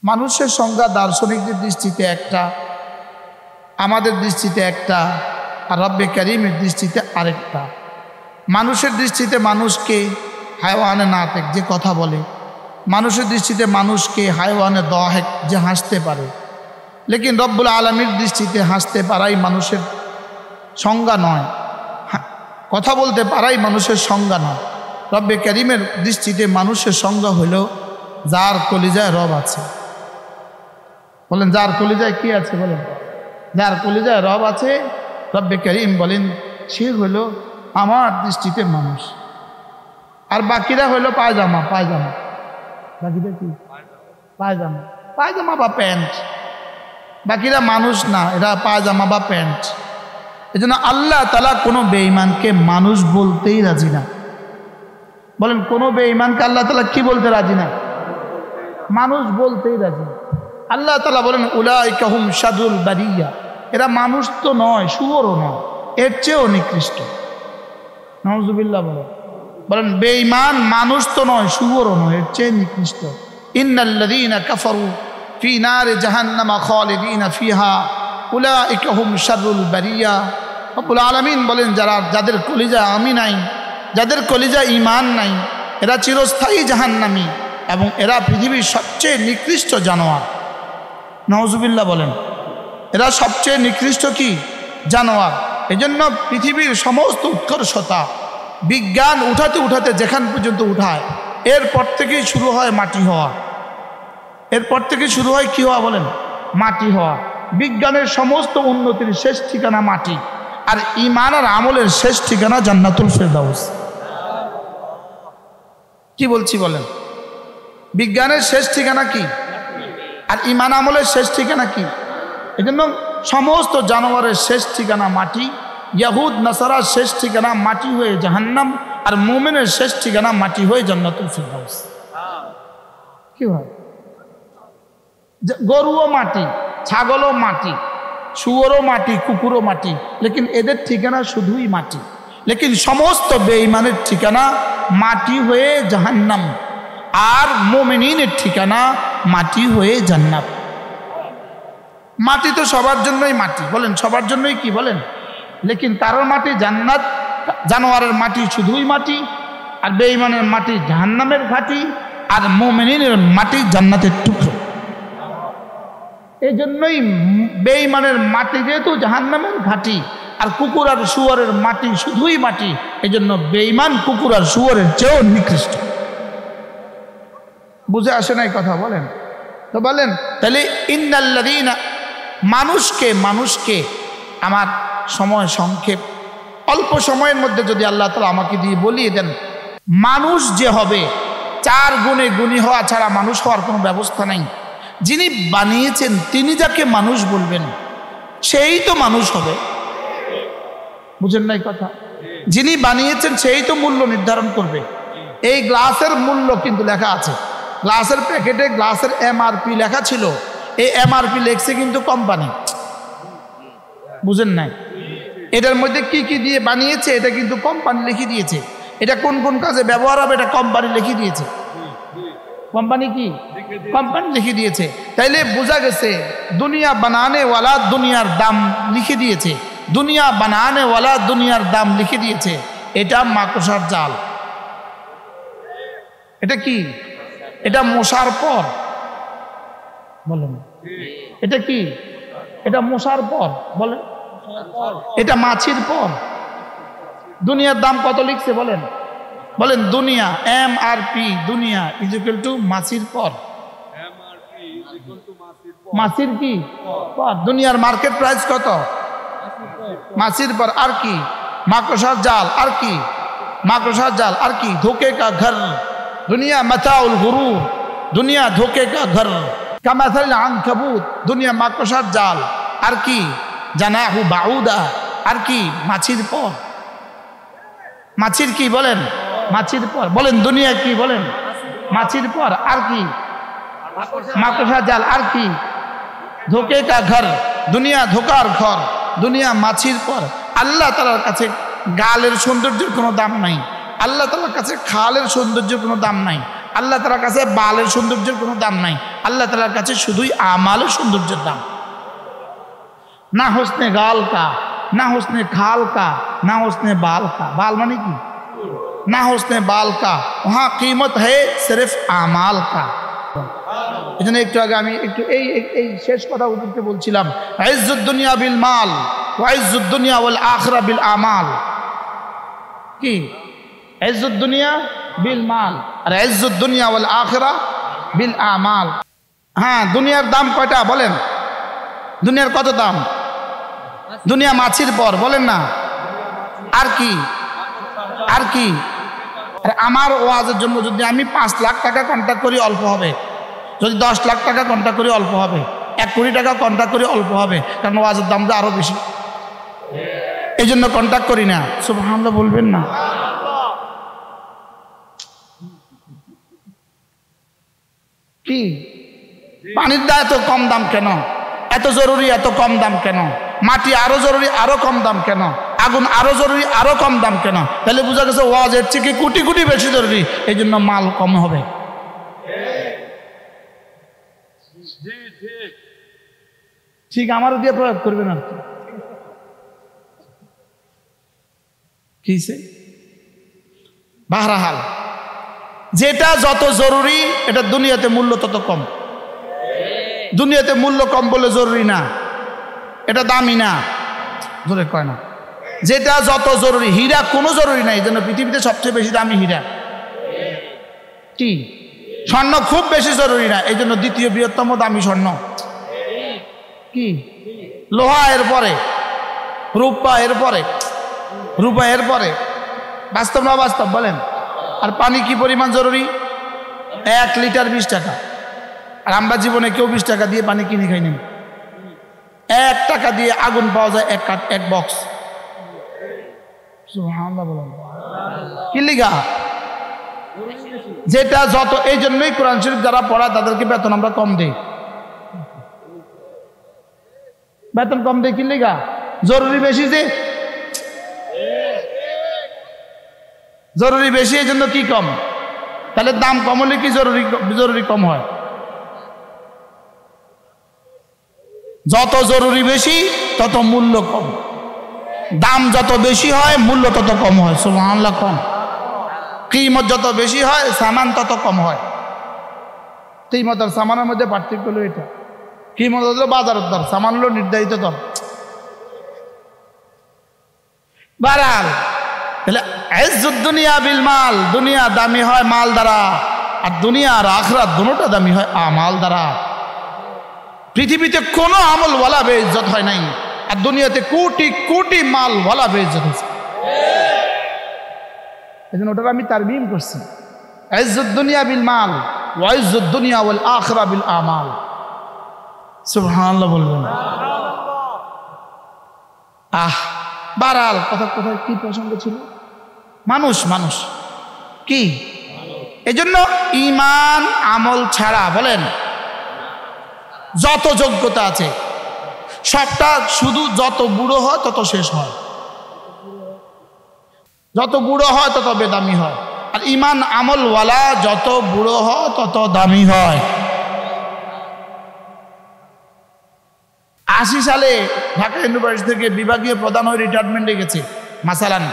মানুষের সংজ্ঞা দার্শনিকদের দৃষ্টিতে একটা, আমাদের দৃষ্টিতে একটা, আর রব্বে কারীমের দৃষ্টিতে আরেকটা। মানুষের দৃষ্টিতে মানুষকে হায়ওয়ানে নাতিক, যে কথা বলে, মানুষের দৃষ্টিতে মানুষকে হায়ওয়ানে দাহিক, যে হাসতে পারে। লেকিন রব্বুল আলামিনের দৃষ্টিতে হাসতে পারাই মানুষের সংজ্ঞা নয়, কথা বলতে পারাই মানুষের সংজ্ঞা নয়। রব্বে কারীমের দৃষ্টিতে মানুষের সংজ্ঞা হলো যার কলিজায় রব আছে। বলেন যার কলিজায় কি আছে? বলেন যার কলিজায় রব আছে, রব্বে কারীম বলেন সে হলো আমার দৃষ্টিতে মানুষ। আর বাকিরা হলো পায়জামা, পায়জামা, বাকিরা কি? পায়জামা, পায়জামা বা প্যান্ট। বাকিরা মানুষ না, এরা পায়জামা বা প্যান্ট। এই জন্য আল্লাহ তাআলা কোনো বেঈমানকে মানুষ বলতেই রাজি না। বলেন কোনো বেঈমানকে আল্লাহ তাআলা কি বলতে রাজি না? মানুষ বলতেই রাজি না। আল্লাহ তাআলা বলেন উলাইকা হুম শাররুল বারিয়া, এরা মানুষ তো নয়, শুয়োরও নয়, এর চেয়েও নিকৃষ্ট। নাউজুবিল্লাহ বলেন বেঈমান মানুষ তো নয়, শুয়োরও নয়, এর চেয়ে নিকৃষ্ট। ইন্নাল্লাযীনা কাফারু ফি নারি জাহান্নামা খালিদিনা ফিহা উলাইকা হুম শাররুল বারিয়া। রব্বুল আলামিন বলেন যাদের কলিজা আমি নাই, যাদের কলিজা ঈমান নাই, এরা চিরস্থায়ী জাহান্নামী এবং এরা পৃথিবীর সবচেয়ে নিকৃষ্ট জানোয়ার। নাউজুবিল্লাহ বলেন এরা সবচেয়ে নিকৃষ্ট কি? জানোয়ার। এজন্য পৃথিবীর সমস্ত উৎকর্ষতা বিজ্ঞান উঠাতে উঠাতে যেখান পর্যন্ত উঠায়, এরপর থেকেই শুরু হয় মাটি হওয়া। এরপর থেকে শুরু হয় কি হওয়া? বলেন মাটি হওয়া। বিজ্ঞানের সমস্ত উন্নতির শেষ ঠিকানা মাটি, আর ঈমান আর আমলের শেষ ঠিকানা জান্নাতুল ফেরদাউস। কি বলছি বলেন? বিজ্ঞানের শেষ ঠিকানা কি? আর ঈমান আমলের শেষ ঠিকানা কি? এজন্য সমস্ত জানোয়ারের শেষ ঠিকানা মাটি, ইয়াহুদ নাসারার শেষ ঠিকানা মাটি হয়ে জাহান্নাম, আর মুমিনের শেষ ঠিকানা মাটি হয়ে জান্নাতুল ফিরদাউস। কি হয়? গরুও মাটি, ছাগলও মাটি, শুয়োরও মাটি, কুকুরও মাটি, লেকিন এদের ঠিকানা শুধুই মাটি। লেকিন সমস্ত বেঈমানের ঠিকানা মাটি হয়ে জাহান্নাম, আর মুমিনের ঠিকানা মাটি হয়ে জান্নাত। মাটি তো সবার জন্যই মাটি, বলেন সবার জন্যই কি? বলেন লেকিন কারোর মাটি জান্নাত, জানোয়ারের মাটি শুধুই মাটি, আর বেঈমানের মাটি জাহান্নামের ঘাটি, আর মুমিনের মাটি জান্নাতের টুকরো। এই জন্যই বেঈমানের মাটি যেহেতু জাহান্নামের ঘাটি, আর কুকুর আর শুয়োরের মাটি শুধুই মাটি, এই জন্য বেঈমান কুকুর আর শুয়োরের চেয়েও নিকৃষ্ট। বুঝে আসে না এই কথা? বলেন তো বলেন তাহলে ইন্নাল্লাযীনা, মানুষকে আমার সময় সংক্ষেপ, অল্প সময়ের মধ্যে যদি আল্লাহ তাআলা আমাকে দিয়ে বলিয়ে দেন, মানুষ যে হবে 4 গুণে গুণী হওয়া ছাড়া মানুষ হওয়ার কোনো ব্যবস্থা নাই। যিনি বানিয়েছেন তিনি যাকে মানুষ বলবেন সেই তো মানুষ হবে। বুঝেন নাই কথা? যিনি বানিয়েছেন সেই তো মূল্য নির্ধারণ করবে। এই গ্লাসের মূল্য কিন্তু লেখা আছে, গ্লাসের প্যাকেটে গ্লাসের এমআরপি লেখা ছিল, এই এমআরপি লেখছে কিন্তু কোম্পানি। বুঝেন নাই? এটার মধ্যে কি কি দিয়ে বানিয়েছে এটা কিন্তু কোম্পানি লিখে দিয়েছে, এটা কোন কোন কাজে ব্যবহার হবে এটা কোম্পানি লিখে দিয়েছে। কোম্পানি কি? কোম্পানি লিখে দিয়েছে। তাইলে বোঝা গেছে দুনিয়া বানানে ওয়ালা দুনিয়ার দাম লিখে দিয়েছে, দুনিয়া বানানে ওয়ালা দুনিয়ার দাম লিখে দিয়েছে। এটা মাকড়সার জাল। এটা কি? এটা মশার পর। বলেন এটা কি? এটা মশার পর। বলেন এটা মাছির পর। দুনিয়ার দাম কত লিখছে বলেন? বলেন দুনিয়া এমআরপি, দুনিয়া ইজ ইকুয়াল টু মাছির পর। মাছির কি পর? দুনিয়ার মার্কেট প্রাইস কত? মাছির পর। আর কি? মাকড়সার জাল। আর কি? মাকড়সার জাল। আর কি? ধোকে কা ঘর। দুনিয়া মাতাউল গুরুর, দুনিয়া ধোকে কা ঘর। কামাথাল আনকাবুত, দুনিয়া মাকড়সার জাল। আর কি? জানাহু বাউদা। আর কি? মাছির পর। মাছির কি? বলেন মাছির পর। বলেন দুনিয়া কি? বলেন মাছির পর। আর কি? মাকড়সা জাল। আর কি? ধোকে কা ঘর, দুনিয়া ধোকার ঘর, দুনিয়া মাছির পর। আল্লাহ তাআলার কাছে গালের সৌন্দর্যের কোনো দাম নাই, আল্লাহ তাআলার কাছে খালের সৌন্দর্যের কোনো দাম নাই, আল্লাহ তাআলার কাছে বালের সৌন্দর্যের কোনো দাম নাই। আল্লাহ তাআলার কাছে শুধুই আমাল সৌন্দর্যের দাম, না হোসনে গাল কা, না হোসনে খাল কা, না হোসনে বাল কা। বাল মানে কি? না হোসনে বাল কা, ওহা কিমত হে সিরফ আমাল কা। এই জন্য একটু আগে আমি একটু এই শেষ কথা হুজুরকে বলছিলাম, ইজ্জুদ দুনিয়া বিল মাল ওয়া ইজ্জুদ দুনিয়া ওয়াল আখিরা বিল আমাল। কি? ইজ্জুদ দুনিয়া বিল মাল আর ইজ্জুদ দুনিয়া ওয়াল আখিরা বিল আমাল। হ্যাঁ, দুনিয়ার দাম কয়টা বলেন? দুনিয়ার কত দাম? দুনিয়া মাছির পর, বলেন না। আর কি? আর কি? আর আমার ওয়াজের জন্য যদি আমি 5 লাখ টাকা কন্ট্যাক্ট করি অল্প হবে, যদি 10 লাখ টাকা কন্ট্যাক্ট করি অল্প হবে, 1 কোটি টাকা কন্ট্যাক্ট করি অল্প হবে, কারণ ওয়াজের দামটা আরো বেশি। এই জন্য কন্ট্যাক্ট করি না। সুবহানাল্লাহ বলবেন না? কি পানির দাম এত কম দাম কেন? এত জরুরি এত কম দাম কেন? মাটি আরো জরুরি আরো কম দাম কেন? আগুন আরো জরুরি আরো কম দাম কেন? তাহলে বোঝা গেছে ওয়াজের থেকে কোটি কোটি বেশি জরুরি, এই জন্য মাল কম হবে। ঠিক আমারও দিয়ে প্রয়োগ করবেন আর কি। বাহরাহাল, যেটা যত জরুরি এটা দুনিয়াতে মূল্য তত কম। দুনিয়াতে মূল্য কম বলে জরুরি না, এটা দামি না, জোরে কয় না। যেটা যত জরুরি, হীরা কোনো জরুরি নাই, এই জন্য পৃথিবীতে সবচেয়ে বেশি দামি হীরা। কি? স্বর্ণ খুব বেশি জরুরি না, এই জন্য দ্বিতীয় বৃহত্তম দামি স্বর্ণ। কি? লোহা এর পরে, রূপা এর পরে, রূপা এর পরে। বাস্তব না বাস্তব বলেন? আর পানি কি পরিমাণ জরুরি? 1 লিটার 20 টাকা। আর আমরা জীবনে কেউ 20 টাকা দিয়ে পানি কিনে খাইনি। 1 টাকা দিয়ে আগুন পাওয়া যায় এক বক্স। সুবহানাল্লাহ বলেন। কি লিগা? যেটা যত, এই জন্যই কোরআন শরীফ যারা পড়ায় তাদেরকে বেতন আমরা কম দেই। বেতন কম দেই কি লিগা? জরুরি বেশি। যে জরুরি বেশি, এই জন্য কি কম? তাহলে দাম কম হলে কি জরুরি কম হয়? যত জরুরি বেশি তত মূল্য কম। দাম যত বেশি হয় মূল্য তত কম হয়। সুবহানাল্লাহ কম। কিমত যত বেশি হয় সামান তত কম হয়। কিমত আর সামানের মধ্যে পার্থক্য হলো এটা। কিমত হলো বাজারের দর, সামান হলো নির্ধারিত দর। বারাল, তাহলে ইজ্জুদ দুনিয়া বিল মাল, দুনিয়া দামি হয় মাল দ্বারা, আর দুনিয়া আর আখিরাত দুটোটা দামি হয় আমাল দ্বারা। পৃথিবীতে কোনো আমলওয়ালা বেইজ্জত হয় নাই, আর দুনিয়াতে কোটি কোটি মালওয়ালা বেইজ্জত হয়েছে। এই জন্য ওটা আমি তারবিম করছি, ইজ্জুদ দুনিয়া বিল মাল ওয়া ইজ্জুদ দুনিয়া ওয়াল আখিরা বিল আমাল। সুবহানাল্লাহ বলবেন। বারাল, কথা কোথায় কি প্রসঙ্গ ছিল? মানুষ কি? এজন্য ঈমান আমল ছাড়া, বলেন, যত যোগ্যতা আছে সবটা শুধু যত বুড়ো হয় তত শেষ হয়, যত বুড়ো হয় তত বেদামি হয়। আর ঈমান আমলওয়ালা যত বুড়ো হয় তত দামি হয়। 80 সালে ঢাকা ইউনিভার্সিটি থেকে বিভাগীয় প্রধান হয়ে রিটায়ারমেন্টে গেছে মাসালান।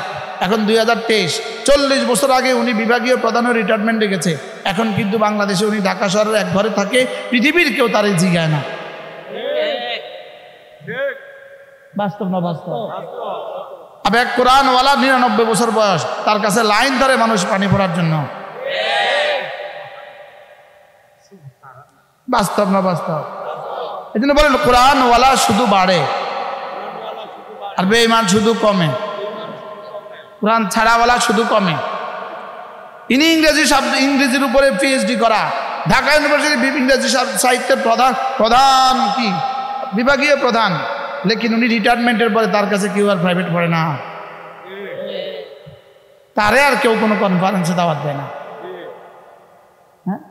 এখন 2023, 40 বছর আগে উনি বিভাগীয় প্রধান হয়ে রিটায়ারমেন্টে গেছে। এখন কিন্তু বাংলাদেশে উনি ঢাকা শহরের এক ঘরে থাকে, পৃথিবীর কেউ তারে জিগায় না। বাস্তব না বাস্তব? আবার এক কোরআনওয়ালা 99 বছর বয়স, তার কাছে লাইন ধরে মানুষ পানি পড়ার জন্য। বাস্তব না বাস্তব? এই জন্য বলেন কোরআনওয়ালা শুধু বাড়ে আর বেঈমান শুধু কমে। কোরআন ছাড়াওয়ালা শুধু কমে। ইনি ইংরেজির উপরে পিএইচডি করা, ঢাকা ইউনিভার্সিটি ইংরেজি সাহিত্যের প্রধান কি বিভাগীয় প্রধান, লেকিন উনি রিটায়ারমেন্টের পরে তার কাছে কেউ আর প্রাইভেট পড়ে না, তারে আর কেউ কোনো কনফারেন্সে দাওয়াত দেয় না। হ্যাঁ,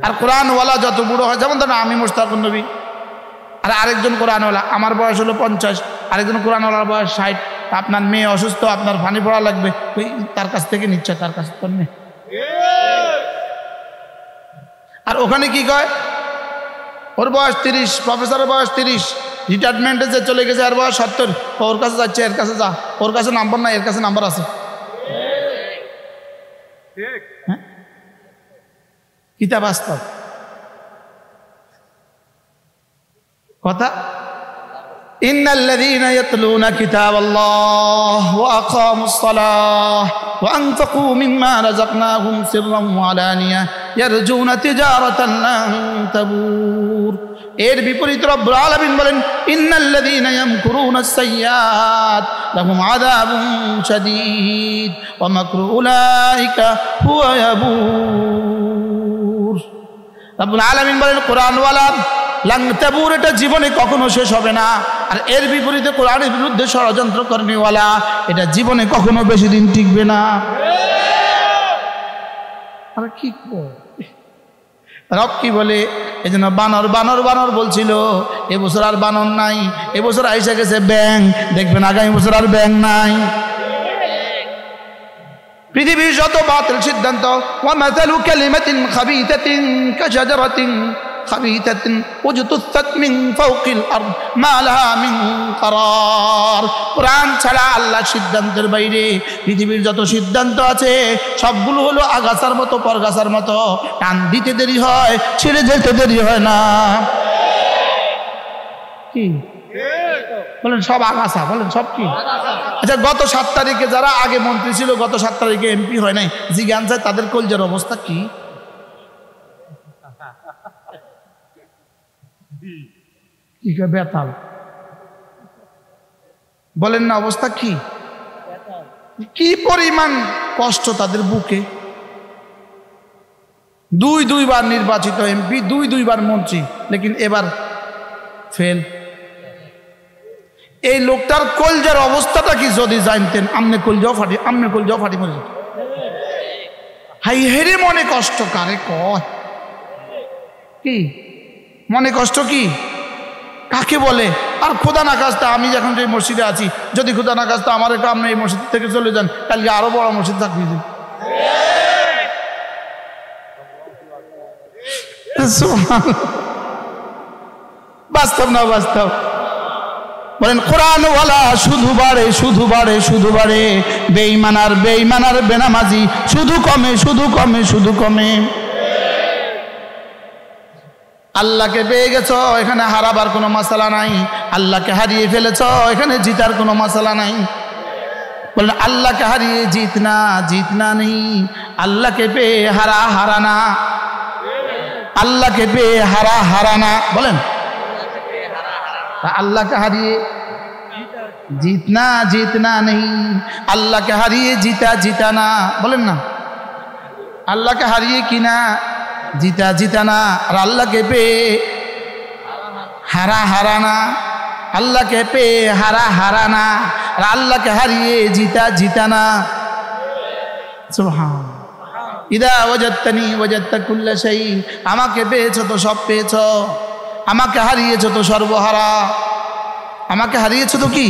আর কোরআনওয়ালা যত বুড়ো হয়, যেমন ধরেন আমি মুশতাকুন নবী, আর আরেকজন কোরআনওয়ালা, আমার বয়স হলো 50, আরেকজন কোরআনওয়ালার বয়স 60। আপনার মেয়ে অসুস্থ, আপনার পানি পড়া লাগবে, তার কাছ থেকে নিচ্ছে, তার কাছ থেকে নেই। আর ওখানে কি কয়? ওর বয়স 30, প্রফেসরের বয়স 30, রিটায়ারমেন্টে যে চলে গেছে আর বয়স 70, ওর কাছে যাচ্ছে, এর কাছে যা, ওর কাছে নাম্বার নাই, এর কাছে নাম্বার আছে। হ্যাঁ, কিতা বাস্তব কথা। ইন্নাল্লাযীনা ইয়াতলুনা কিতাবাল্লাহ ওয়া আকামুস সালাহ ওয়া আনফাকু মিম্মা রাযাকনাহুম সিররান ওয়া আলানিয়া ইয়ারজুনা তিজারাতান লান তাবুর। এর বিপরীত রব্বুল আলামিন বলেন ইন্নাল্লাযীনা ইয়ামকুরুনাস সাইয়্যাত লাহুম আযাবুন শাদীদ ওয়া মাকরু উলাইকা হুয়া ইয়াবুর। রব্বুল আলামিন বলেন কোরআনওয়ালা লাং তাবুর, এটা জীবনে কখনো শেষ হবে না। আর এর বিপরীতে কোরআনের বিরুদ্ধে ষড়যন্ত্র করেনিওয়ালা, এটা জীবনে কখনো বেশি দিন টিকবে না। আর কি রব কি বলে, এই জন্য বানর বানর বানর বলছিল, এবছর আর বানর নাই, এবছর আইসা গেছে ব্যাং, দেখবেন আগামী বছর আর ব্যাং নাই। পৃথিবীর যত বাতিল সিদ্ধান্ত, ওয়া মাসালু কালিমাতিন খাবিতাতিন কাশাজারাতিন খাবিতাতিন উজতুসাত মিন ফাওকিল আরদ মা লাহা মিন করার। কোরআন ছাড়া আল্লাহর সিদ্ধান্তের বাইরে পৃথিবীর যত সিদ্ধান্ত আছে সবগুলো হলো আগাছার মতো, পরগাছার মতো, টান দিতে দেরি হয়, ছেড়ে যেতে দেরি হয় না। কি বলেন? সব আগাছা। বলেন সব কি? আচ্ছা, গত 7 তারিখে যারা আগে মন্ত্রী ছিল, গত 7 তারিখে এমপি হয় নাই, জিজ্ঞান চায় তাদের কলজের অবস্থা কি? বেতাল বলেন না, অবস্থা কি? কি পরিমাণ কষ্ট তাদের বুকে। 2 বার নির্বাচিত এমপি, 2 বার মন্ত্রী, লেকিন এবার ফেল। এই লোকটার কলজার অবস্থাটা কি যদি জানতেন, আমনে কলজাও ফাটি মরে যেত। হাই হেরে মনে কষ্ট কারে কয়? কি মনে কষ্ট কি কাকে বলে? আর খোদা না খাস্তা আমি যখন যে মসজিদে আছি, যদি খোদা না খাস্তা আমার একটু আপনি এই মসজিদ থেকে চলে যান, কালকে আরো বড় মসজিদ থাকবে। বাস্তব না বাস্তব? বলেন কোরআনওয়ালা শুধু বাড়ে, শুধু বাড়ে, শুধু বাড়ে, বেঈমানার বেঈমানার বেনামাজি শুধু কমে, শুধু কমে, শুধু কমে। আল্লাহকে পেয়ে গেছো, এখানে হারাবার কোনো মাসালা নাই। আল্লাহকে হারিয়ে ফেলেছো, এখানে জিতার কোনো মাসালা নাই। বলেন আল্লাহকে হারিয়ে জিতনা নেই, আল্লাহকে পেয়ে হারানা, আল্লাহকে পেয়ে হারানা। বলেন আল্লাহকে হারিয়ে জিतना নেই, আল্লাহকে হারিয়ে জিতানা। বলেন না আল্লাহকে হারিয়ে কিনা জিতানা, আর আল্লাহকে পেয়ে হারানা, আল্লাহকে পেয়ে হারানা, আর আল্লাহকে হারিয়ে জিতানা। সুবহান। ইদা ওয়াজাদতানি ওয়াজাদতা কুল্লা শাই, আমাকে পেয়েছো তো সব পেয়েছো, আমাকে হারিয়েছো তো সর্বহারা, আমাকে হারিয়েছো তো কি?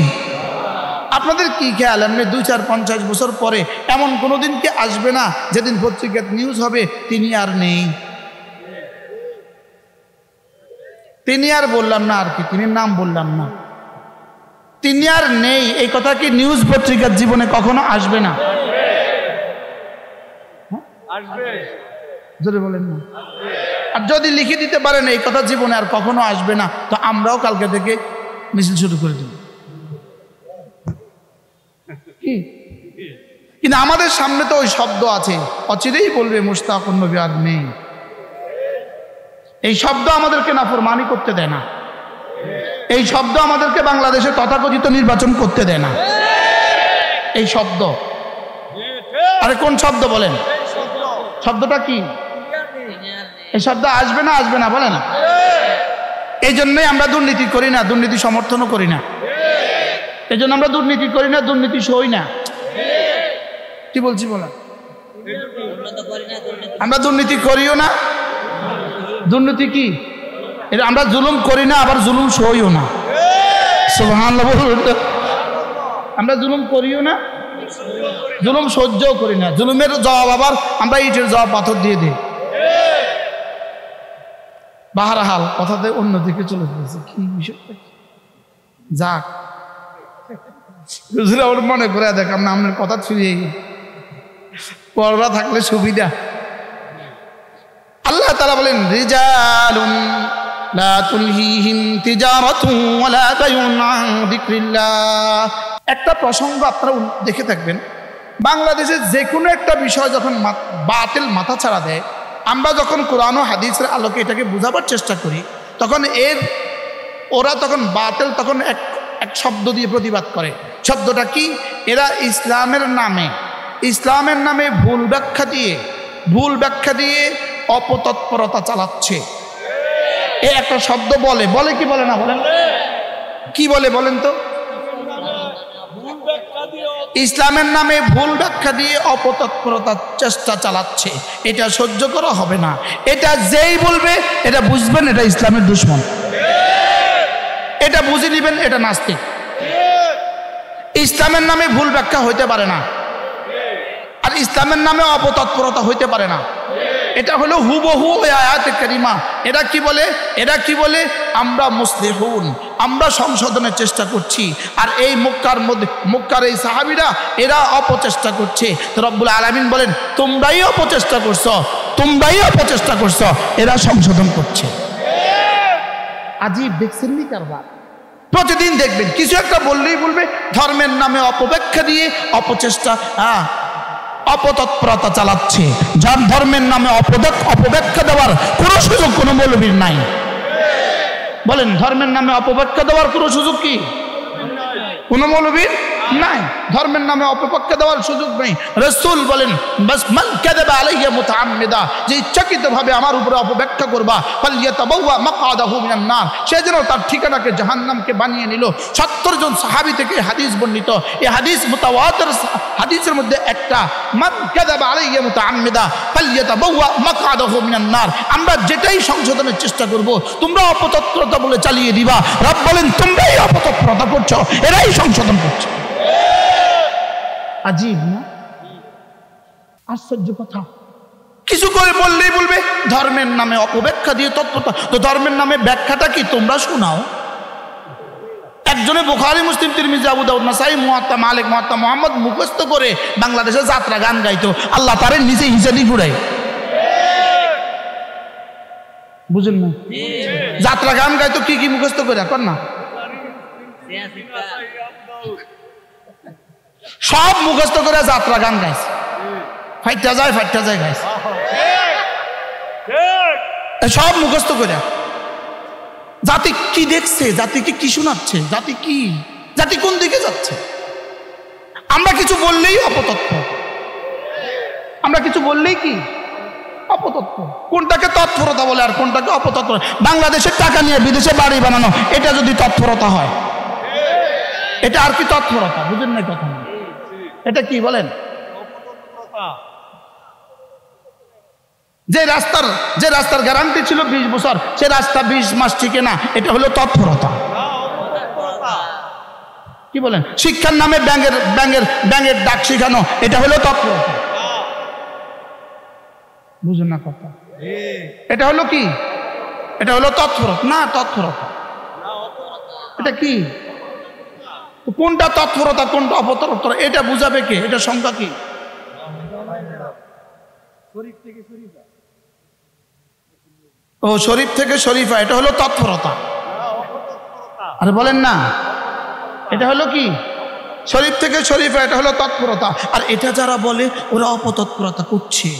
আপনাদের কি খেয়াল, এমনি 2-4-50 বছর পরে এমন কোনোদিন কি আসবে না যেদিন পত্রিকার নিউজ হবে তিনি আর নেই? তিনি আর বললাম না, আর কি তিনি নাম বললাম না, তিনি আর নেই, এই কথা কি নিউজ পত্রিকার জীবনে কখনো আসবে না? আসবে, জোরে বলেন না। আর যদি লিখে দিতে পারেন এই কথা জীবনে আর কখনো আসবে না, তো আমরাও কালকে থেকে মিছিল শুরু করে দেব। কিন্তু আমাদের সামনে তো ওই শব্দ আছে, অচিরেই বলবে মুশতাকুন নবী আর নেই। এই শব্দ আমাদেরকে নাফরমানি করতে দেয় না, এই শব্দ আমাদেরকে বাংলাদেশে তথাকথিত নির্বাচন করতে দেয় না। এই শব্দ, আরে কোন শব্দ বলেন? শব্দটা কি? এই শব্দ আসবে না, আসবে না বলেন। এই জন্যই আমরা দুর্নীতি করি না, দুর্নীতি সমর্থনও করি না। এই জন্য আমরা দুর্নীতি করি না, দুর্নীতি সই না। কি বলছি বলেন? আমরা দুর্নীতি করিও না, দুর্নীতি কি এটা আমরা জুলুম করি না, আবার জুলুম সইও না। সুবহানাল্লাহ। আমরা জুলুম করিও না, জুলুম সহ্যও করি না। জুলুমের জবাব আবার আমরা ইটের জবাব পাথর দিয়ে দিই। বাহারহাল কথাতে অন্যদিকে চলে গেছে, কি বিষয়টা যাক ওর মনে করে দেখাম না আপনার কথা ছুঁয়ে পর্দা থাকলে সুবিধা। আল্লাহ তাআলা বলেন রিজালুন লা তুলহিহিম তিজারাতুন ওয়ালা বাইউন আন যিকরিল্লাহ। একটা প্রসঙ্গ আপনারা দেখে থাকবেন, বাংলাদেশে যে কোনো একটা বিষয় যখন বাতিল মাথা ছাড়া দেয়, আমরা যখন কোরআন ও হাদিসের আলোকে এটাকে বোঝাবার চেষ্টা করি, তখন ওরা তখন বাতিল তখন এক শব্দ দিয়ে প্রতিবাদ করে। শব্দটা কি? এরা ইসলামের নামে ভুল ব্যাখ্যা দিয়ে অপতৎপরতা চালাচ্ছে। একটা শব্দ বলে কি বলে না, বলেন কি বলেন তো? ইসলামের নামে ভুল ব্যাখ্যা দিয়ে অপতৎপরতার চেষ্টা চালাচ্ছে। এটা সহ্য করা হবে না। এটা যেই বলবে এটা বুঝবেন এটা ইসলামের দুশমন, এটা বুঝে নিবেন এটা নাস্তিক। ইসলামের নামে ভুল ব্যাখ্যা হইতে পারে না, আর ইসলামের নামে অপতৎপরতা হইতে পারে না। এটা হলো হুবহু আয়াতে কারিমা। এরা কি বলে আমরা মুসলিহুন, আমরা সংশোধনের চেষ্টা করছি। আর এই মক্কার এই সাহাবীরা এরা অপচেষ্টা করছে। তো রব্বুল আলামিন বলেন তোমরাই অপচেষ্টা করছো, এরা সংশোধন করছে। আজীব দেখছেন নি কারবার? প্রতিদিন দেখবেন কিছু একটা বললেই বলবে ধর্মের নামে অপব্যাখ্যা দিয়ে অপচেষ্টা, অপতৎপরতা চালাচ্ছে। যার ধর্মের নামে অপব্যাখ্যা দেওয়ার কোনো সুযোগ কোনো মৌলবীর নাই। বলেন ধর্মের নামে অপব্যাখ্যা দেওয়ার কোনো সুযোগ কি কোনো মৌলবীর নাই? ধর্মের নামে অপব্যাখ্যা দেওয়ার সুযোগ নেই। রাসূল বলেন বাস মান কাযাবা আলাইয়া মুতাআম্মিদা, যে ইচ্ছাকৃতভাবে আমার উপরে অপব্যাখ্যা করবা, ফালইয়াতাবাওয়া মাকআদাহু মিনান নার, সে যেন তার ঠিকানাকে জাহান্নামকে বানিয়ে নিল। 70 জন সাহাবী থেকে হাদিস বর্ণিত। এই হাদিস মুতাওয়াতির হাদিসের মধ্যে একটা, মান কাযাবা আলাইয়া মুতাআম্মিদা ফালইয়াতাবাওয়া মাকআদাহু মিনান নার। আমরা যেটাই সংশোধনের চেষ্টা করব তোমরা অপতৎপরতা বলে চালিয়ে দিবা। রব বলেন তোমরাই অপতৎপরতা করছো, এরাই সংশোধন করছে। আজীব না? আশ্চর্য কথা। কিছু করে বললেই বলবে ধর্মের নামে অপব্যাখ্যা দিয়ে তৎপরতা। তো ধর্মের নামে ব্যাখ্যাটা কি তোমরা শোনাও। একজনে বুখারী, মুসলিম, তিরমিজি, আবু দাউদ, নাসাই, মুওয়াত্তা মালিক, মুওয়াত্তা মুহাম্মদ মুখস্থ করে বাংলাদেশে যাত্রা গান গাইতো। আল্লাহ তারে নিজে হিসাবই ঘুরাই। বুঝেন না? যাত্রা গান গাইতো কি মুখস্থ করে এখন না সব মুখস্থ করে যাত্রা গান গাইছে। ফাইটা যায় গাইছে সব মুখস্থ করে। জাতি কি দেখছে, জাতিকে কি শোনাচ্ছে, জাতি কোন দিকে যাচ্ছে? আমরা কিছু বললেই অপতৎপর, আমরা কিছু বললেই কি অপতৎপর। কোনটাকে তৎপরতা বলে আর কোনটাকে অপতৎপর? বাংলাদেশের টাকা নিয়ে বিদেশে বাড়ি বানানো, এটা যদি তৎপরতা হয়, এটা আর কি তৎপরতা? বুঝেন না কথা? এটা কি বলেন? যে রাস্তার গ্যারান্টি ছিল 20 বছর, সে রাস্তা 20 মাস টিকে না, এটা হলো তৎপরতা। কি বলেন? শিক্ষার নামে ব্যাঙের ডাক শিখানো, এটা হলো তৎপরতা। বুঝুন না কথা? এটা হলো কি? এটা হলো তৎপরতা না তৎপরতা? এটা কি? কোনটা তৎপরতা কোনটা অপতৎপরতা এটা বুঝাবে কে? এটা সংখ্যা কি? ও শরীফ থেকে শরীফা, এটা হলো তৎপরতা। আরে বলেন না, এটা হলো কি? শরীফ থেকে শরীফা, এটা হলো তৎপরতা। আর এটা যারা বলে ওরা অপতৎপরতা করছে।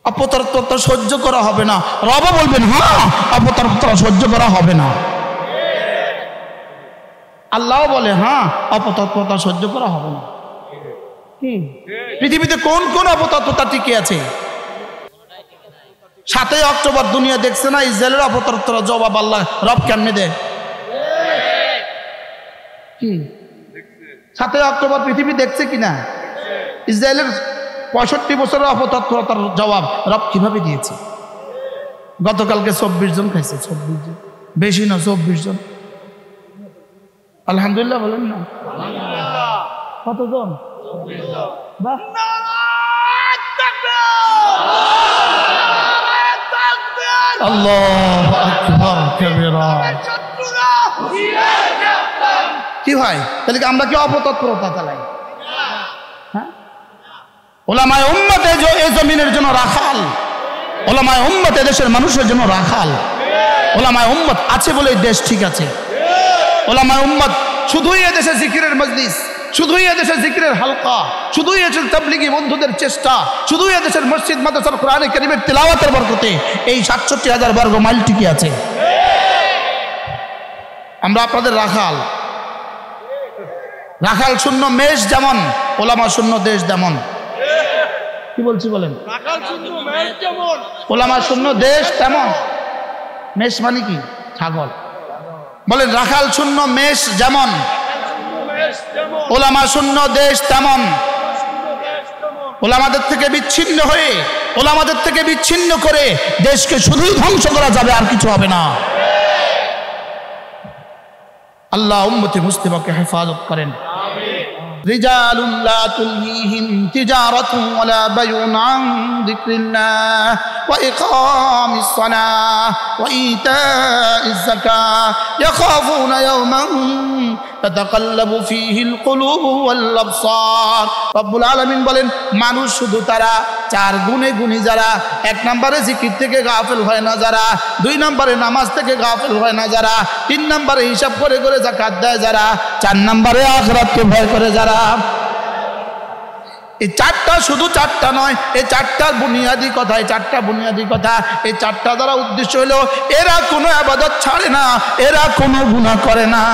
অপতৎপরতা সহ্য করা হবে না। রব বলবেন হ্যাঁ অপতৎপরতা সহ্য করা হবে না। আল্লাহ বলে হ্যাঁ অপতৎপরতা সহ্য করা হবে না। কি পৃথিবীতে কোন অপতৎপরতা টিকে আছে? 7ই অক্টোবর দুনিয়া দেখছে না ইসরায়েলের অপতৎপরতার জবাব আল্লাহ রব কেমনে দেয়? কি 7ই অক্টোবর পৃথিবী দেখছে কিনা? ইসরায়েলের 65 বছরের অপতৎপরতার জবাব রব কিভাবে দিয়েছে? গতকালকে 24 জন খাইছে। 24 জন, বেশি না 24 জন। আলহামদুলিল্লাহ বলেন না? কতজন? আল্লাহু আকবার কাবীরা। কি ভাই, তাহলে কি আমরা কি অপতৎপরতা চালাই? হ্যাঁ, ওলামায়ে উম্মত এই জমিনের জন্য রাখাল, ওলামায়ে উম্মত দেশের মানুষের জন্য রাখাল। ওলামায়ে উম্মত আছে বলে দেশ ঠিক আছে। ওলামায়ে উম্মত শুধুই এদেশে জিকিরের মজলিস, শুধুই এদেশে জিকিরের হালকা, শুধুই এদেশের তাবলীগী বন্ধুদের চেষ্টা, শুধুই এদেশের মসজিদ মাদ্রাসার কোরআনে কারীমের তিলাওয়াতের বরকতে এই ৬৭,০০০ বর্গ মাইল টিকে আছে। আমরা আপনাদের রাখাল। রাখাল শূন্য মেষ যেমন, ওলামা শূন্য দেশ তেমন। কি বলছি বলেন? ওলামা শূন্য দেশ তেমন। মেষ মানে কি? ছাগল। বলেন রাখাল শূন্য মেষ যেমন, ওলামা শূন্য দেশ তেমন। ওলামাদের থেকে বিচ্ছিন্ন হয়ে, ওলামাদের থেকে বিচ্ছিন্ন করে দেশকে শুধুই ধ্বংস করা যাবে, আর কিছু হবে না। আল্লাহ উম্মতে মুসলিমাকে হেফাজত করেন। রিজালুন লা তুলহিহিম তিজারাতুন ওয়ালা বাইউন আন যিকরিল্লাহ ওয়া ইকামিস সালাহ ওয়া ইতাইজ যাকাহ ইয়াখাফুনা ইয়াওমান তাতাকাল্লাবু ফীহিল কুলুবু ওয়াল আবসার। রব্বুল আলামিন বলেন, মানুষ শুধু তারা 4 গুণে গুণী যারা, 1 নম্বরে জিকির থেকে গাফিল হয় না যারা, 2 নম্বরে নামাজ থেকে গাফিল হয় না যারা, 3 নম্বরে হিসাব করে করে যাকাত দেয় যারা, 4 নম্বরে আখিরাতকে ভয় করে যারা। এই 4টা শুধু 4টা নয়, এই 4টার বুনিয়াদী কথা, এই 4টা বুনিয়াদী কথা, এই 4টা দ্বারা উদ্দেশ্য হলো এরা কোনো ইবাদত ছাড়ে না, এরা কোনো গুনাহ করে না।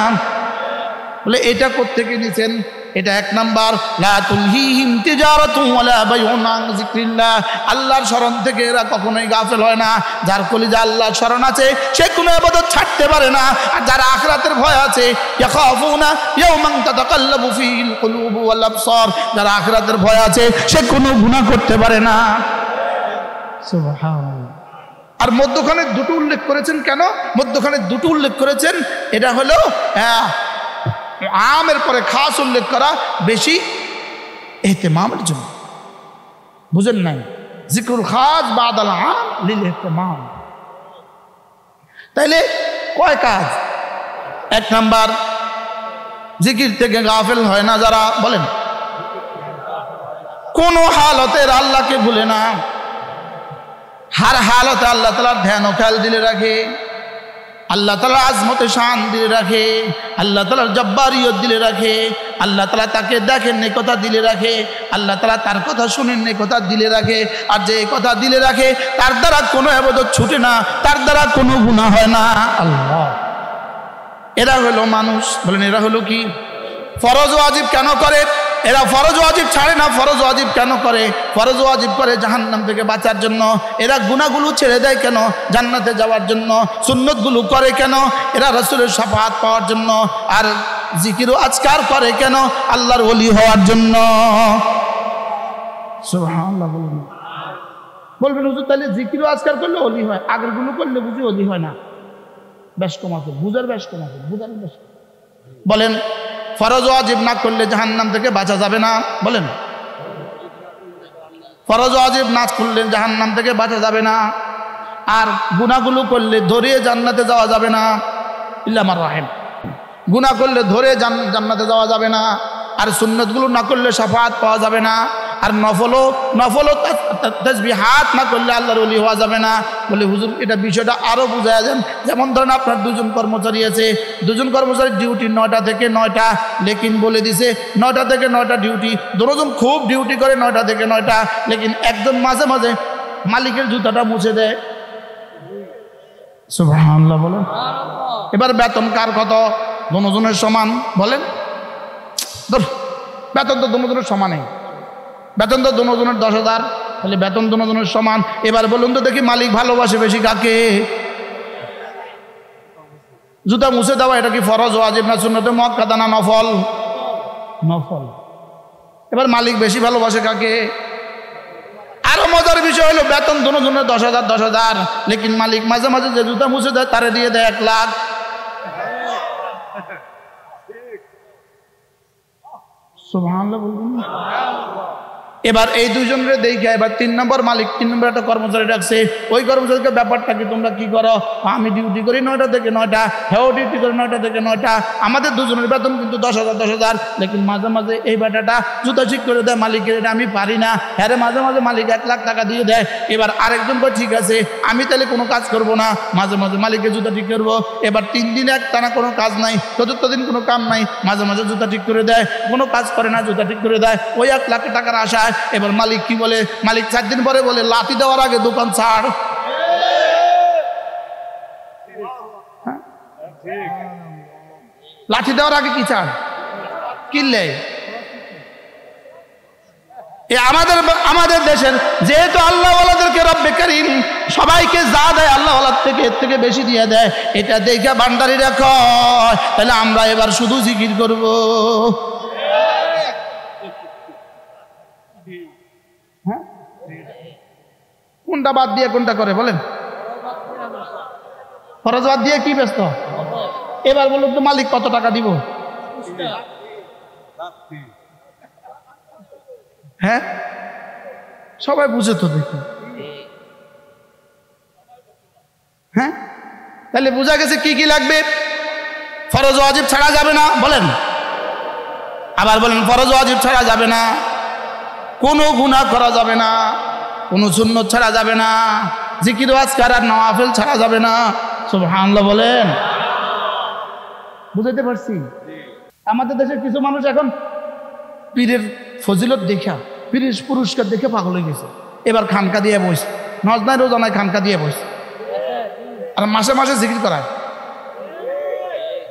বলে এটা কোত্থেকে নিছেন? এটা 1 নাম্বার, লা তুলহিহিম তিজারাতুন ওয়ালা বাইউন আন যিকরিল্লাহ। আল্লাহর শরণ থেকে এরা কখনোই গাফিল হয় না। যার কলিজা আল্লাহর শরণ আছে সে কোনো ইবাদত ছাড়তে পারে না। আর যার আখিরাতের ভয় আছে, ইয়াখাফুনা ইয়াওমান তাতাকাল্লাবু ফীহিল কুলুবু ওয়াল আবসার, যার আখিরাতের ভয় আছে সে কোনো গুনাহ করতে পারে না। সুবহানাল্লাহ। আর মধ্যখানে দুটো উল্লেখ করেছেন কেন? মধ্যখানে দুটো উল্লেখ করেছেন, এটা হলো আমের পরে খাস উল্লেখ করা বেশি ইহতিমামের জন্য। বুঝেন নাই? জিকরুল খাস বাদাল আম লিল ইহতিমাম। তাইলে কয় কাজ? 1 নাম্বার, জিকির থেকে গাফিল হয় না যারা, বলেন কোন হালতে আল্লাহকে ভুলে না, हर हालत अल्लाह ताला ध्यान ख्याल दिले रखे, अल्लाह ताला आजमते शान दिले रखे, अल्लाह ताला जब्बारियत दिले रखे, अल्लाह ताला ताके देखें ने कथा दिले रखे, अल्लाह ताला तार कथा शुनें ने कथा दिले रखे, और जे कथा दिले रखे तार द्वारा कोनो इबादत छूटे ना, तार द्वारा कोनो गुनाह হয় না। আল্লাহ, এরা হলো মানুষ। বলেন এরা হলো কি? ফরজ ওয়াজিব কেন করে? এরা ফরজ ওয়াজিব ছাড়ে না। ফরজ ওয়াজিব কেন করে? ফরজ ওয়াজিব করে জাহান্নাম থেকে বাঁচার জন্য। এরা গুনাহগুলো ছেড়ে দেয় কেন? জান্নাতে যাওয়ার জন্য। সুন্নতগুলো করে কেন? এরা রাসূলের শাফাআত পাওয়ার জন্য। আর জিকির ও আজকার করে কেন? আল্লাহর ওলি হওয়ার জন্য। সুবহানাল্লাহ। বলবেন হুজুর তাহলে জিকির ও আজকার করলে ওলি হয়, আগেরগুলো করলে বুঝি ওলি হয় না? বেশ কম আছে, বুঝার বেশ কম আছে, বুঝার বেশ। বলেন ফরজ ওয়াজিব না করলে জাহান্নাম থেকে বাঁচা যাবে না? বলেন ফরজ ওয়াজিব না করলে জাহান্নাম থেকে বাঁচা যাবে না। আর গুনাহগুলো করলে ধরে জান্নাতে যাওয়া যাবে না, ইল্লা মান রাহিম। গুনাহ করলে ধরে জান্নাতে যাওয়া যাবে না। আর সুন্নতগুলো না করলে শাফাআত পাওয়া যাবে না। আর নফলও তাসবিহাত না করলে আল্লাহর ওলি হওয়া যাবে না। বলে হুজুর এটা বিষয়টা আরো বুঝায়া দেন। যেমন ধরেন আপনার 2 জন কর্মচারী আছে, 2 জন কর্মচারীর ডিউটি 9টা থেকে 9টা, লেকিন বলে দিছে 9টা থেকে 9টা ডিউটি। দুজন খুব ডিউটি করে 9টা থেকে 9টা, লেকিন একজন মাঝে মাঝে মালিকের জুতাটা মুছে দেয়। সুবহানাল্লাহ বলেন। এবার বেতন কার কত? দুজনের সমান। বলেন বেতন তো দুজনের সমানই, বেতন তো দুজনের 10,000, তাহলে বেতন দুজনের সমান। এবার বলুন তো দেখি মালিক ভালোবাসে বেশি কাকে? জুতা মুছে দেওয়া এটা কি ফরজ ওয়াজিব না সুন্নতে মুআক্কাদা না নফল? নফল। এবার মালিক বেশি ভালোবাসে কাকে? আরো মজার বিষয় হলো বেতন দুজনের 10,000 10,000, লেকিন মালিক মাঝে মাঝে যে জুতা মুছে দেয় তারে দিয়ে দেয় 1 লাখ। সুবহানাল্লাহ বলুন। এবার এই দুইজনের দেখে এবার 3 নম্বর মালিক 3 নম্বর একটা কর্মচারী ডাকছে। ওই কর্মচারীকে ব্যাপারটা কি, তোমরা কি করো? আমি ডিউটি করি 9টা থেকে 9টা, হেও ডিউটি করি 9টা থেকে 9টা, আমাদের দুজনের বেতন কিন্তু 10,000 লেকিন মাঝে মাঝে এই বেটাটা জুতা ঠিক করে দেয় মালিকের, এটা আমি পারি না। হ্যাঁ মাঝে মাঝে মালিক 1 লাখ টাকা দিয়ে দেয়। এবার আরেকজন কয় ঠিক আছে আমি তাহলে কোনো কাজ করব না, মাঝে মাঝে মালিকের জুতা ঠিক করবো। এবার 3 দিন একটানা কোনো কাজ নাই, 4th দিন কোনো কাম নাই, মাঝে মাঝে জুতা ঠিক করে দেয়, কোনো কাজ করে না, জুতা ঠিক করে দেয়। ওই 1 লাখ টাকার আশায় এবার মালিক কি বলে, মালিক 4 দিন পরে বলে লাঠি দেওয়ার আগে দোকান ছাড়। লাঠি দেওয়ার আগে কি ছাড় কিনলে? আমাদের দেশের যেহেতু আল্লাহ ওয়ালাদেরকে রব্বে কারীম সবাইকে যা দেয় আল্লাহ ওয়ালার থেকে এর থেকে বেশি দিয়ে দেয়, এটা দেখে ভান্ডারীরা কয় তাহলে আমরা এবার শুধু জিকির করব। কোনটা বাদ দিয়ে কোনটা করে বলেন? ফরজ বাদ দিয়ে কি ব্যস্ত? এবার বলুন তো মালিক কত টাকা দিব? হ্যাঁ সবাই বুঝে তো দেখি। হ্যাঁ তাহলে বোঝা গেছে কি কি লাগবে। ফরজ ওয়াজিব ছাড়া যাবে না বলেন, আবার বলেন ফরজ ওয়াজিব ছাড়া যাবে না, কোনো গুনাহ করা যাবে না, কোনো সুন্নত ছাড়া যাবে না, জিকির আজকার আর নওয়াফিল ছাড়া যাবে না। সুবহানাল্লাহ বলেন। বুঝাইতে পারছি? আমাদের দেশের কিছু মানুষ এখন পীরের ফজিলত দেখা, পীরের পুরস্কার দেখে পাগল হয়ে গেছে। এবার খানকা দিয়ে বসে, নজনায় রোজানায় খানকা দিয়ে বসে, আর মাসে মাসে জিকির করায়।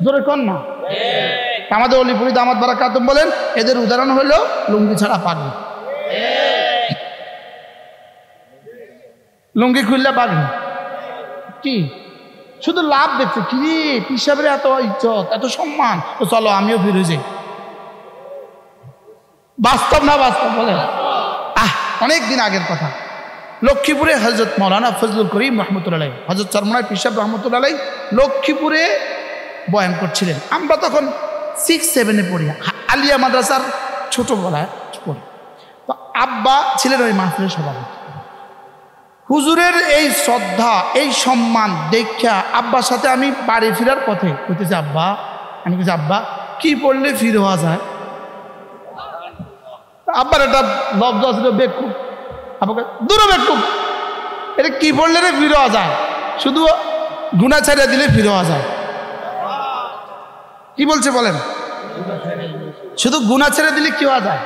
জোরে কর না। আমাদের অলিপুরি দামাত বারাকাতুম বলেন এদের উদাহরণ হলো লুঙ্গি ছাড়া পাগল। লুঙ্গি খুললে পাগল কি শুধু লাভ দেখছে, কি পিসাবের এত ইজ্জত এত সম্মান, তো চলো আমিও ফিরে যাই। বাস্তব না বাস্তব বলেন? অনেক দিন আগের কথা, লক্ষ্মীপুরে হযরত মাওলানা ফজলুল করিম রহমতুল্লাহ, হযরত চরমনাই পিসাব রহমতুল্লাহ লক্ষ্মীপুরে বয়ান করছিলেন। আমরা তখন 6-7-এ পড়ি, আলিয়া মাদ্রাসার ছোটবেলায় পড়ি। তো আব্বা ছিলেন ওই মাহফিলের সভাপতি। হুজুরের এই শ্রদ্ধা এই সম্মান দেখা আব্বার সাথে আমি বাড়ি ফেরার পথে কইতেছি আব্বা, আমি বলছি আব্বা কি পড়লে ফিরে হওয়া যায়? আব্বার একটা লব্ধ ছিল বেকুব, আব্বাকে দূরে বেকুব, এটা কি পড়লে রে ফিরে হওয়া যায়? শুধু গুনাহ ছেড়ে দিলে ফিরে হওয়া যায়। কি বলছে বলেন? শুধু গুনাহ ছেড়ে দিলে কি হওয়া যায়?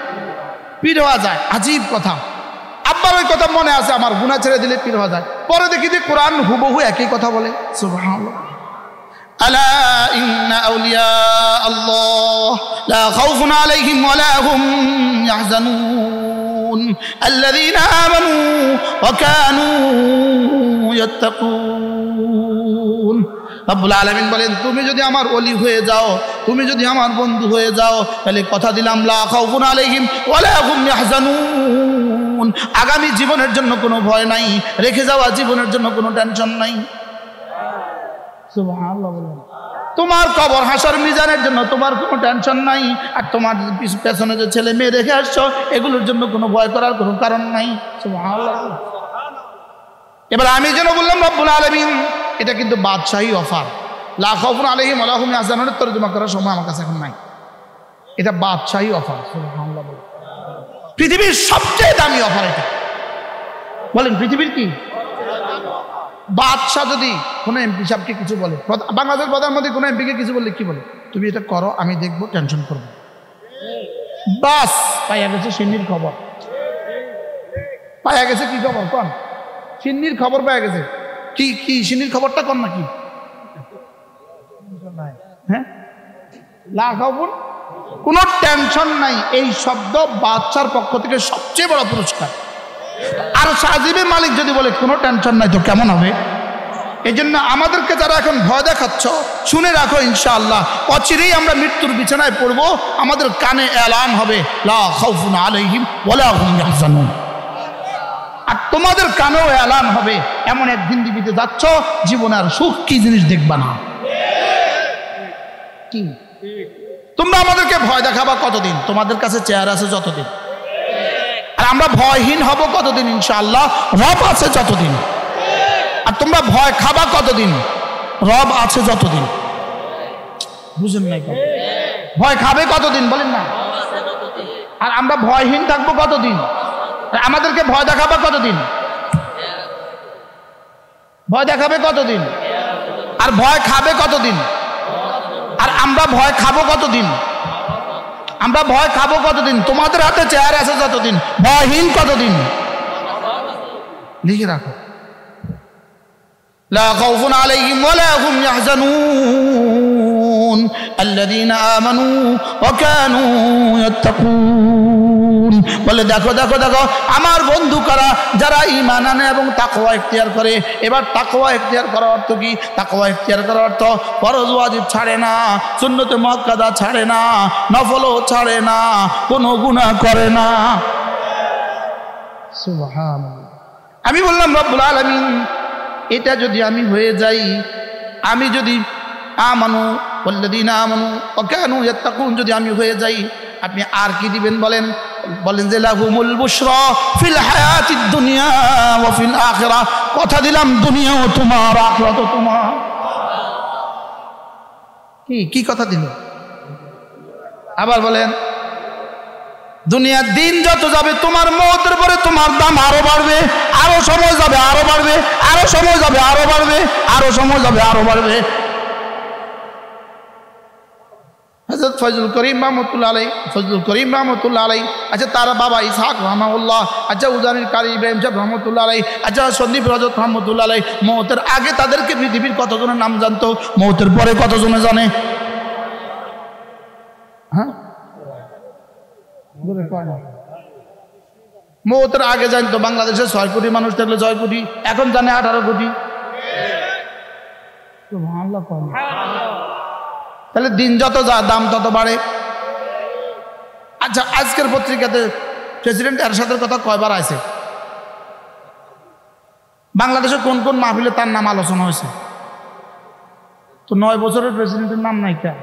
পীর হওয়া যায়। আজীব কথা। আব্বার ওই কথা মনে আছে আমার, গুনাহ ছেড়ে দিলে পীর হওয়া যায়। পরে দেখি যে কোরআন হুবহু একই কথা বলে। সুবহানাল্লাহ। আলা ইন্না আউলিয়া আল্লাহ লা খাউফুন আলাইহিম ওয়া লা হুম ইয়াহজানুন আল্লাযীনা আমানু ওয়া কানু ইয়াত্তাকুন। রব্বুল আলামিন বলেন তুমি যদি আমার ওলি হয়ে যাও, তুমি যদি আমার বন্ধু হয়ে যাও, তাহলে কথা দিলাম লা খাউফুন আলাইহিম ওয়া লা হুম ইয়াহজানুন, আগামী জীবনের জন্য কোনো ভয় নাই, রেখে যাওয়া জীবনের জন্য কোনো টেনশন নাই। সুবহানাল্লাহ বলেন। তোমার কবর হাসর মিজানের জন্য তোমার কোনো টেনশন নাই, আর তোমার পেছনে যে ছেলে মেয়ে রেখে আসছো এগুলোর জন্য কোনো ভয় করার কোনো কারণ নাই। সুবহানাল্লাহ। এবার আমি যেন বললাম রব্বুল আলামিন, এটা কিন্তু বাদশাহী অফার। লা খাউফুন আলাইহিম ওয়া লা হুম ইয়াহজানুন তরজমা করার সময় আমার কাছে এখন নাই। এটা বাদশাহী অফার। সুবহানাল্লাহ। পৃথিবীর সবচেয়ে দামি অফার এটা। বলেন পৃথিবীর কি বাদশাহ যদি কোনো এমপি সাহেবকে কিছু বলে, বাংলাদেশের প্রধানমন্ত্রী কোনো এমপিকে কিছু বললে কি বলে? তুমি এটা করো, আমি দেখবো, টেনশন করবো। বাস পাইয়া গেছে সিন্নির খবর, পাইয়া গেছে কি খবর কন? সিন্নির খবর পাইয়া গেছে। কি কি সিন্নির খবরটা কন নাকি? হ্যাঁ লা খাউফুন, কোনো টেনশন নাই। এই শব্দ বাদশার পক্ষ থেকে সবচেয়ে বড় পুরস্কার। আর সাজিবে মালিক যদি বলে কোনো টেনশন নাই, তো কেমন হবে? এই জন্য আমাদেরকে যারা এখন ভয় দেখাচ্ছ, শুনে রাখো ইনশাআল্লাহ অচিরেই আমরা মৃত্যুর বিছানায় পড়বো, আমাদের কানে এলান হবে লা খাউফুন আলাইহিম ওয়া লা হুম ইয়াহজানুন। আর তোমাদের কানেও এলান হবে এমন একদিন দিবিতে যাচ্ছ জীবনে আর সুখ কি জিনিস দেখবা না। কি তোমরা আমাদেরকে ভয় দেখাবা কতদিন? তোমাদের কাছে চেয়ার আছে যতদিন। আর আমরা ভয়হীন হব কতদিন? ইনশাআল্লাহ রব আছে যতদিন। আর তোমরা ভয় খাবা কতদিন? রব আছে যতদিন। বুঝেন নাই? ভয় খাবে কতদিন বলেন না? আর আমরা ভয়হীন থাকবো কতদিন? আমাদেরকে ভয় দেখাবে কতদিন? ভয় দেখাবে কতদিন? আর ভয় খাবে কতদিন? আর আমরা ভয় খাবো কতদিন? আমরা ভয় খাবো কতদিন? তোমাদের হাতে চেয়ার আছে যতদিন। ভয়হীন কতদিন? লিখে রাখো। লা খাউফুন আলাইহিম ওয়া লা হুম ইয়াহজানুন আল্লাযীনা আমানু ওয়া কানু ইয়াত্তাকুন। বলে দেখো দেখো দেখো আমার বন্ধু কারা? যারা ঈমান আনে এবং তাকওয়া ইখতিয়ার করে। এবার তাকওয়া ইখতিয়ার করার অর্থ কি? তাকওয়া ইখতিয়ার করার অর্থ ফরজ ওয়াজিব ছাড়ে না, সুন্নতে মুআক্কাদা ছাড়ে না, নফলও ছাড়ে না, কোনো গুনাহ করে না। সুবহানাল্লাহ। আমি বললাম রব্বুল আলামিন এটা যদি আমি হয়ে যাই, আমি যদি আমানু ওয়াল্লাযীনা আমানু ওয়া কানু ইয়াত্তাকুন যদি আমি হয়ে যাই, আপনি আর কি দিবেন বলেন? বলেন যে লাহুমুল বুশরা ফিল হায়াতিদ দুনিয়া ওয়া ফিল আখিরাহ। কথা দিলাম দুনিয়াও তোমার, আখিরাতও তোমার। কি কথা দিল? আবার বলেন, দুনিয়ার দিন যত যাবে তোমার মওতের পরে তোমার দাম আরো বাড়বে, আরো সময় যাবে আরো বাড়বে, আরো সময় যাবে আরো বাড়বে, আরো সময় যাবে আরো বাড়বে। হযরত ফজলুল করিম রহমাতুল্লাহ আলাইহি, আচ্ছা তার বাবা ইসহাক রাহমাহুল্লাহ, আচ্ছা উজানির কারি ইব্রাহিম সাহেব রহমাতুল্লাহ আলাইহি, আচ্ছা সন্দীপ রজত রহমাতুল্লাহ আলাইহি, মওতের আগে তাদেরকে পৃথিবীর কতজনের নাম জানতো? মওতের পরে কতজনে জানে? হ্যাঁ, মওতের আগে জানতো বাংলাদেশে 6 কোটি মানুষ থাকলে 6 কোটি, এখন জানে 18 কোটি। তাহলে দিন যত যা দাম তত বাড়ে। আচ্ছা আজকের পত্রিকাতে প্রেসিডেন্ট এরশাদের কথা কয়বার আছে? বাংলাদেশে কোন কোন মাহফিলে তার নাম আলোচনা হয়েছে? তো 9 বছরের প্রেসিডেন্টের নাম নাই কে?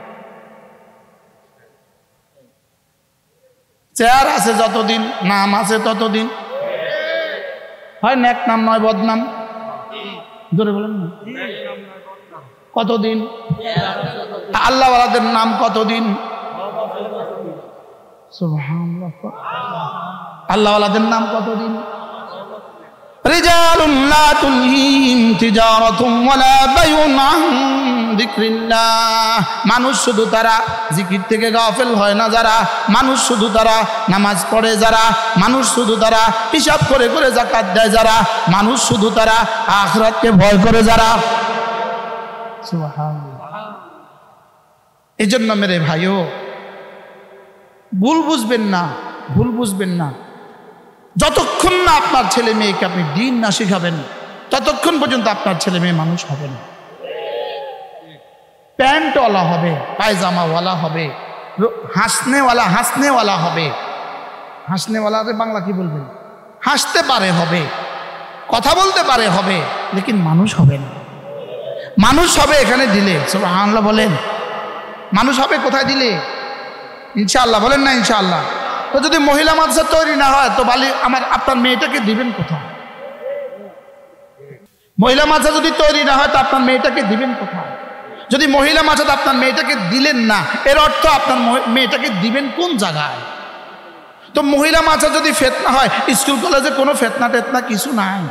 চেয়ার আছে যতদিন, নাম আছে ততদিন। হয় নেক নাম নয় বদনাম। জোরে বলেন না। কতদিন? আল্লাহওয়ালাদের নাম কতদিন? সুবহানাল্লাহ। আল্লাহওয়ালাদের নাম কতদিন? রিজালুন লা তুলহিহিম তিজারাতুন ওয়ালা বাইউন আন যিকরিল্লাহ। মানুষ শুধু তারা জিকির থেকে গাফেল হয় না যারা, মানুষ শুধু তারা নামাজ পড়ে যারা, মানুষ শুধু তারা হিসাব করে করে যাকাত দেয় যারা, মানুষ শুধু তারা আখিরাতকে ভয় করে যারা। সুবহানাল্লাহ। এজন্য মেরে ভাইও ভুল বুঝবেন না, যতক্ষণ না আপনার ছেলে মেয়েকে আপনি দিন না শিখাবেন ততক্ষণ পর্যন্ত আপনার ছেলে মেয়ে মানুষ হবে না। প্যান্টওয়ালা হবে, পায়জামাওয়ালা হবে, হাসনেওয়ালা হবে। হাসনেওয়ালারে বাংলা কি বলবেন? হাসতে পারে হবে, কথা বলতে পারে হবে, লেকিন মানুষ হবে না। মানুষ হবে এখানে দিলে। সুবহানাল্লাহ বলেন। মানুষ হবে কোথায় দিলে? ইনশাআল্লাহ বলেন না ইনশাআল্লাহ। তো যদি মহিলা মাদ্রাসা তৈরি না হয় তো আপনার মেয়েটাকে দিবেন কোথায়? মহিলা মাদ্রাসা যদি তৈরি না হয় তো আপনার মেয়েটাকে দিবেন কোথায়? যদি মহিলা মাদ্রাসা আপনার মেয়েটাকে দিলেন না, এর অর্থ আপনার মেয়েটাকে দিবেন কোন জায়গায়? তো মহিলা মাদ্রাসা যদি ফিতনা হয়, স্কুল কলেজে কোনো ফিতনা টেতনা কিছু নাই।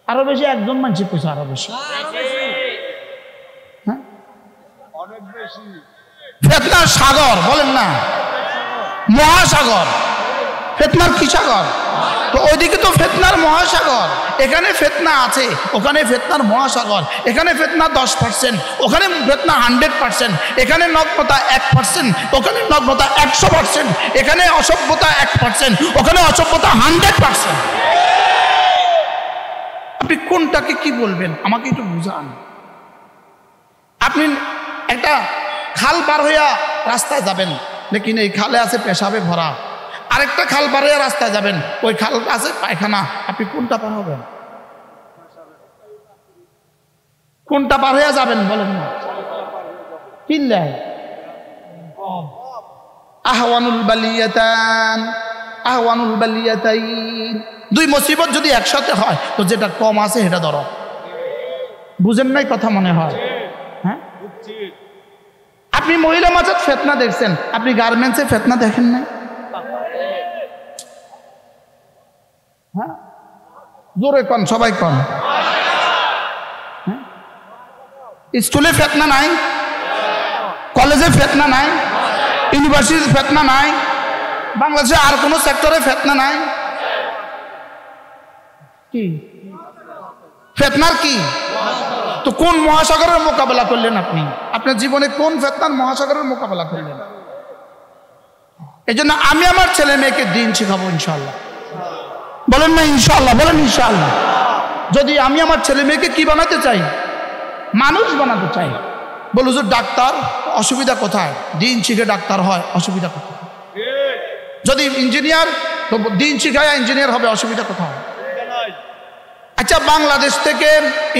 আরো বেশি একজন মানুষ কইছে, আরো বেশি, হ্যাঁ অনেক বেশি। ফিতনার সাগর বলেন না, মহাসাগর। ফিতনার কি সাগর? তো ওইদিকে তো ফিতনার মহাসাগর, এখানে ফিতনা আছে, ওখানে ফিতনার মহাসাগর। এখানে ফিতনা 10%, ওখানে ফিতনা 100%। এখানে নগ্নতা 1%, ওখানে নগ্নতা 100%। এখানে অসভ্যতা 1%, ওখানে অসভ্যতা 100%। আপনি কোনটাকে কি বলবেন আমাকে একটু বুঝান। আপনি একটা খাল পার হইয়া রাস্তায় যাবেন, লেকিন এই খালে আছে পেশাবে ভরা। আরেকটা খাল পার হইয়া রাস্তায় যাবেন, ওই খাল আছে পায়খানা। আপনি কোনটা পার হবেন? কোনটা পার হইয়া যাবেন বলেন না? কিল্লাই আহওয়ানুল বালিয়াতান আহওয়ানুল বালিয়াতাইন। দুই মুসিবত যদি একসাথে হয় তো যেটা কম আছে সেটা ধরো। বুঝেন নাই কথা মনে হয়? হ্যাঁ, আপনি মহিলা মাঝে ফিতনা দেখছেন, আপনি গার্মেন্টসে ফিতনা দেখেন নাই? হ্যাঁ, জোরে কন, সবাই কন। স্কুলে ফিতনা নাই? কলেজে ফিতনা নাই? ইউনিভার্সিটিতে ফিতনা নাই? বাংলাদেশে আর কোনো সেক্টরে ফিতনা নাই? কি ফিতনার কি? তো কোন মহাসাগরের মোকাবেলা করলেন আপনি? আপনার জীবনে কোন ফিতনার মহাসাগরের মোকাবেলা করলেন? এই জন্য আমি আমার ছেলে মেয়েকে দিন শিখাবো ইনশাআল্লাহ। বলেন না ইনশাআল্লাহ? বলেন ইনশাআল্লাহ। যদি আমি আমার ছেলে মেয়েকে কি বানাতে চাই? মানুষ বানাতে চাই। বল হুজুর ডাক্তার, অসুবিধা কোথায়? দিন শিখে ডাক্তার হয়, অসুবিধা কোথায়? যদি ইঞ্জিনিয়ার, তো দিন শিখায় ইঞ্জিনিয়ার হবে, অসুবিধা কোথায়? আচ্ছা, বাংলাদেশ থেকে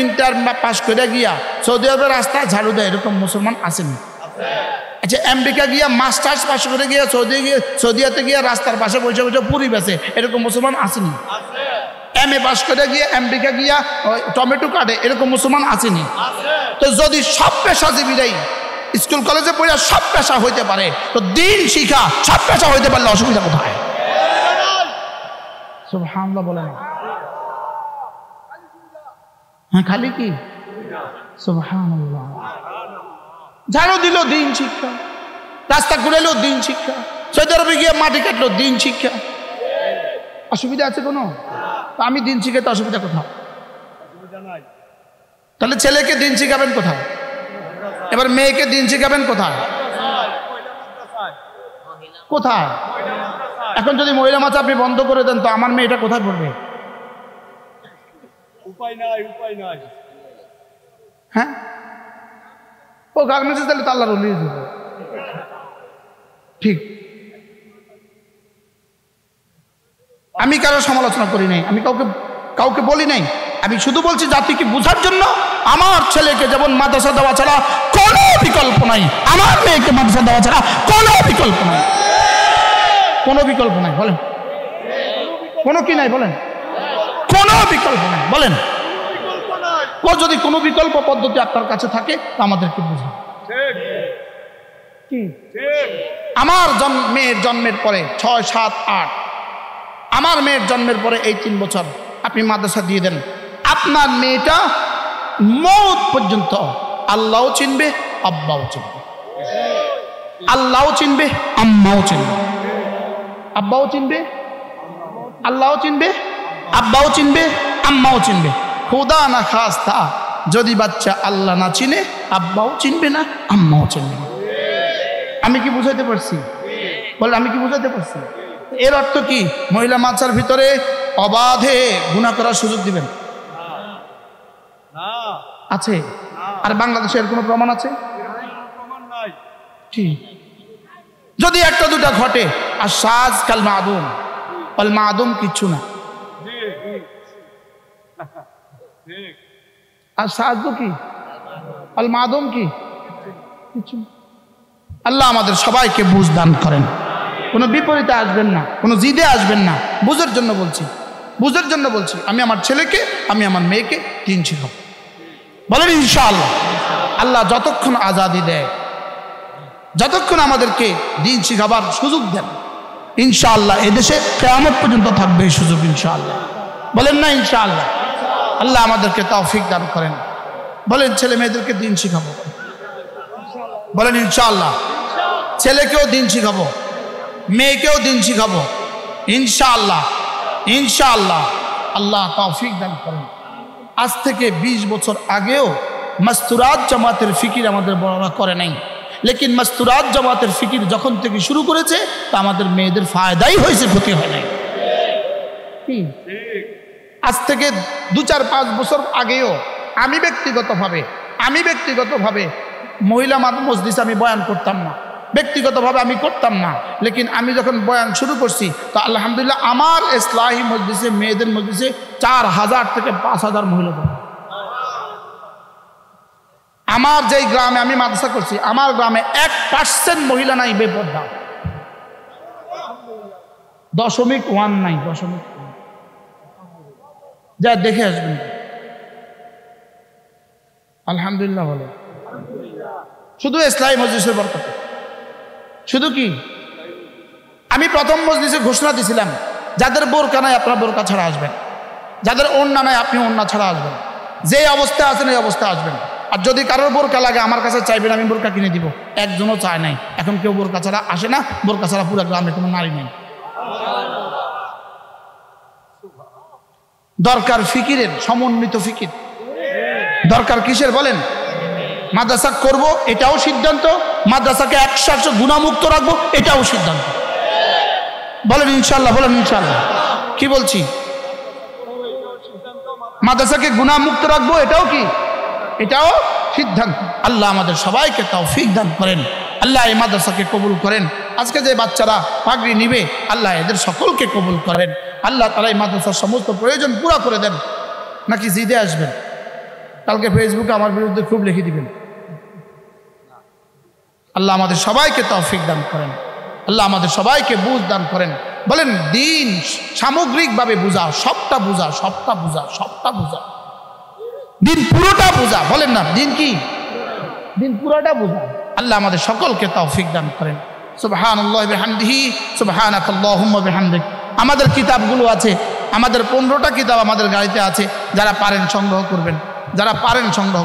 ইন্টার পাস করে গিয়া সৌদি আরবের রাস্তায় ঝাড়ু দেয় এরকম মুসলমান আসেনি? আচ্ছা, আমেরিকা গিয়া মাস্টার্স পাস করে গিয়া সৌদিয়াতে গিয়া রাস্তার পাশে বসে বসে পুরি বেছে এরকম মুসলমান আসেনি? এমএ পাস করে গিয়ে আমেরিকা গিয়া টমেটো কাটে এরকম মুসলমান আসেনি? তো যদি সব পেশাজীবীরাই স্কুল কলেজে পড়ে সব পেশা হইতে পারে, তো দিন শিখা সব পেশা হইতে পারলে অসুবিধা কোথায়? সুবহানাল্লাহ বলেন। হ্যাঁ, খালি কি? সুবহানাল্লাহ। ঝাড়ু দিল দিন শিক্ষা, রাস্তা ঘুরাইলো দিন শিক্ষা, সৌদি আরবে গিয়ে মাটি কাটলো দিন শিক্ষা। অসুবিধা আছে কোনো? আমি দিন শিখাতে অসুবিধা কোথাও? তাহলে ছেলেকে দিন শিখাবেন কোথায়? এবার মেয়েকে দিন শিখাবেন কোথায়? কোথায়? এখন যদি মহিলা মাছ আপনি বন্ধ করে দেন তো আমার মেয়েটা কোথায় পড়বে? উপায় নাই, উপায় নাই। হ্যাঁ, ও গার্মেন্টসে তাহলে তাল্লার উলিয়ে দেবে। ঠিক, আমি কারো সমালোচনা করি নাই, আমি কাউকে বলি নাই। আমি শুধু বলছি জাতিকে বোঝার জন্য আমার ছেলেকে যেমন মাদ্রাসা দেওয়া ছাড়া কোনো বিকল্প নাই, আমার মেয়েকে মাদ্রাসা দেওয়া ছাড়া কোনো বিকল্প নাই। কোনো বিকল্প নাই বলেন? কোনো কি নাই বলেন? কোনো বিকল্প নাই বলেন? ও যদি কোনো বিকল্প পদ্ধতি আপনার কাছে থাকে তা আমাদেরকে বুঝান। কি আমার মেয়ের জন্মের পরে 6, 7, 8, আমার মেয়ের জন্মের পরে এই 3 বছর আপনি মাদ্রাসা দিয়ে দেন, আপনার মেয়েটা মৌত পর্যন্ত আল্লাহও চিনবে, আব্বাও চিনবে। আল্লাহও চিনবে, আম্মাও চিনবে। আব্বাও চিনবে, আল্লাহও চিনবে, আব্বাও চিনবে, আম্মাও চিনবে। খোদা না খাস্তা যদি বাচ্চা আল্লাহ না চিনে, আব্বাও চিনবে না, আম্মাও চিনবে না। আমি কি বুঝাইতে পারছি? বলে আমি কি বুঝাইতে পারছি? এর অর্থ কি? মহিলা মাদ্রাসার ভিতরে অবাধে গুনাহ করার সুযোগ দিবেন? আছে? আর বাংলাদেশে এর কোনো প্রমাণ আছে? ঠিক, যদি একটা দুটা ঘটে। আর সাজ কাল মাদুম, অল মাদুম কিচ্ছু না। আর সাজ কি? অল মাদুম কি? কিছু। আল্লাহ আমাদের সবাইকে বুঝ দান করেন। কোনো বিপরীতে আসবেন না, কোনো জিদে আসবেন না। বুঝের জন্য বলছি, বুঝের জন্য বলছি। আমি আমার ছেলেকে, আমি আমার মেয়েকে দিন শিখাবো। বলেন ইনশাআল্লাহ। আল্লাহ যতক্ষণ আজাদি দেয়, যতক্ষণ আমাদেরকে দিন শিখাবার সুযোগ দেন, ইনশাআল্লাহ এদেশে কিয়ামত পর্যন্ত থাকবে এই সুযোগ ইনশাআল্লাহ। বলেন না ইনশাআল্লাহ? আল্লাহ আমাদেরকে তৌফিক দান করেন। বলেন ছেলে মেয়েদেরকে দিন শিখাবো। বলেন ইনশাআল্লাহ। ছেলেকেও দিন শিখাবো, মেয়েকেও দিন শিখাবো ইনশাআল্লাহ। ইনশাআল্লাহ আল্লাহ তৌফিক দান করেন। আজ থেকে 20 বছর আগেও মাস্তুরাত জামাতের ফিকির আমাদের বড়রা করে নাই, লেকিন মাস্তুরাত জামাতের ফিকির যখন থেকে শুরু করেছে তা আমাদের মেয়েদের ফায়দাই হয়েছে, ক্ষতি হয় নাই। আজ থেকে 2-4-5 বছর আগেও আমি ব্যক্তিগতভাবে মহিলা মজলিসে আমি বয়ান করতাম না, ব্যক্তিগতভাবে আমি করতাম না। লেকিন আমি যখন বয়ান শুরু করছি তো আলহামদুলিল্লাহ আমার ইসলাহি মজলিসে, মেয়েদের মজলিসে 4000 থেকে 5000 মহিলা। আমার যেই গ্রামে আমি মাদ্রাসা করছি, আমার গ্রামে 1% মহিলা নাই বেপর্দা। .1 নাই, 0.1 যা দেখে আসবেন। আলহামদুলিল্লাহ বলে শুধু ইসলামী মজলিসের বরকতে। শুধু কি আমি প্রথম মজলিসে ঘোষণা দিয়েছিলাম, যাদের বোরকা নাই আপনারা বোরকা ছাড়া আসবেন, যাদের ওড়না নাই আপনি ওড়না ছাড়া আসবেন, যে অবস্থায় আছেন এই অবস্থায় আসবেন। আর যদি কারোর বোরকা লাগে আমার কাছে চাইবেন, আমি বোরকা কিনে দিব। একজনও চায় নাই, এখন কেউ বোরকা ছাড়া আসে না। বোরকা ছাড়া পুরো গ্রামে কোনো নারী নেই। দরকার ফিকিরের, সমন্বিত ফিকির দরকার। কিসের বলেন? মাদ্রাসা করব এটাও সিদ্ধান্ত, মাদ্রাসাকে 100% গুণামুক্ত রাখবো এটাও সিদ্ধান্ত। বলেন ইনশাল্লাহ, বলেন ইনশাল্লাহ। কি বলছি? মাদ্রাসাকে গুণামুক্ত রাখবো এটাও কি? এটাও সিদ্ধান্ত। আল্লাহ আমাদের সবাইকে তৌফিক দান করেন। আল্লাহ এই মাদ্রাসাকে কবুল করেন। আজকে যে বাচ্চারা পাগড়ি নিবে আল্লাহ এদের সকলকে কবুল করেন। আল্লাহ তাআলা এই মাদ্রাসার সমস্ত প্রয়োজন পুরো করে দেন। নাকি জিদে আসবেন? কালকে ফেসবুকে আমার বিরুদ্ধে খুব লিখে দিবেন। আল্লাহ আমাদের সবাইকে তৌফিক দান করেন। আল্লাহ আমাদের সবাইকে বুঝ দান করেন। বলেন দিন সামগ্রিকভাবে বুঝা, সবটা বুঝা, সবটা বুঝা, সবটা বুঝা, দিন পুরোটা বুঝা। বলেন না দিন কি? দিন পুরোটা বুঝা। আল্লাহ আমাদের সকলকে তৌফিক দান করেন। সুবহানাল্লাহি বিহামদিহি, সুবহানাকাল্লাহুম্মা বিহামদিক। আমাদের কিতাবগুলো আছে, আমাদের 15টা কিতাব আমাদের গাড়িতে আছে। যারা পারেন সংগ্রহ করবেন, যারা পারেন সংগ্রহ